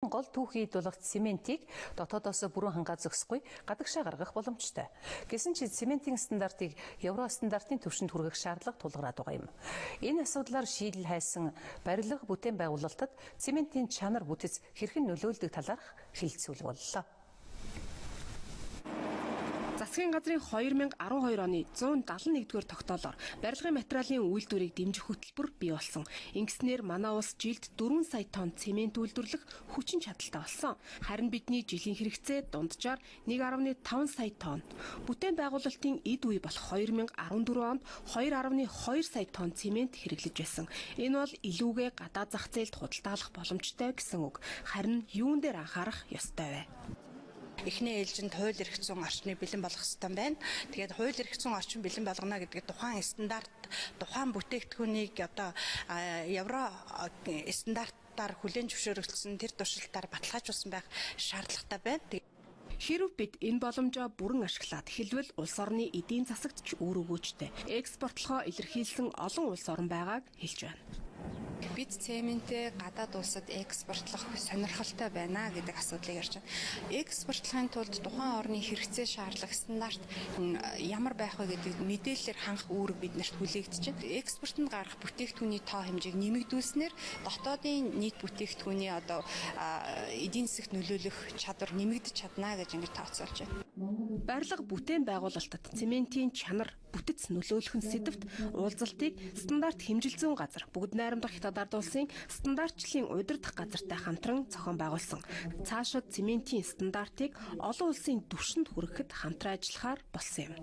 Цэцэрлэгтэн гол түүхий дулах цементийг дотоодоос бүрэн хангаа зөксгүй гадагшаа гаргах боломжтой. Гэсэн чи цементийн стандартыг евро стандартын түвшинд хүргэх шаардлага тулгараад байгаа юм. Энэ асуудлаар шийдэл хайсан барилга бүтээн байгуулалтад цементийн чанар бүтэц хэрхэн нөлөөлдөг талаарх хэлэлцүүлэг боллоо. Засгийн газрын 2012 оны 171-р тогтоолоор барилгын материалын үйлдвэрийг дэмжих хөтөлбөр бий болсон. Ингэснээр манай улс жилд 4 сая тонн цемент үйлдвэрлэх хүчин чадалтай болсон. Харин бидний жилийн хэрэгцээ дунджаар 1.5 сая тонн. Бүтээн байгуулалтын эд үе болох 2014 онд 2.2 сая тонн цемент хэрэглэж байсан. Энэ бол илүүгээ гадаад зах зээлд худалдаалах боломжтой гэсэн үг. Харин юун дээр анхаарах ёстой вэ? Эхний ээлжинд хууль эрх зүйн орчныг бэлэн болгох ёстой байна. Тэгээд хууль эрх зүйн орчин бэлэн болгоно гэдэг тухайн стандарт, тухайн бүтээгдэхүүнийг одоо евро стандартаар хүлээн зөвшөөрөгдсөн тэр туршилтаар баталгаажуулсан байх шаардлагатай байна. Хэрв бид энэ боломжоо бүрэн ашиглаад эхэлвэл улс орны эдийн засагт ч үр өгөөжтэй. Экспортлохоо илэрхийлсэн олон улс орн байгааг хэлж байна. Бид цементээ гадаад улсад экспортлох сонирхолтой байна гэдэг асуудлыг ярьж байна. Экспортлохын тулд тухайн орны хэрэгцээ шаардлага стандарт ямар байх вэ гэдэг мэдээлэлээр хангах үүрэг биднэрт хүлээгдэж байна. Экспортод гарах бүтээгдэхүүний тоо хэмжээг нэмэгдүүлснээр дотоодын нийт бүтээгдэхүүний одоо эдийн засагт нөлөөлөх чадвар нэмэгдэж чадна гэж ингэж тооцоолж байна. Барилга бүтээн байгуулалтад цементийн чанар бүтэц нөлөөлөх сэдвт уулзалтыг стандарт хэмжил зүйн газар бүгд найрамдах Хятад ард улсын стандартчлалын удирдах газартай хамтран зохион байгуулсан. Цаашид цементийн стандартыг олон улсын түвшинд хүрэхэд хамтран ажиллахаар болсон юм.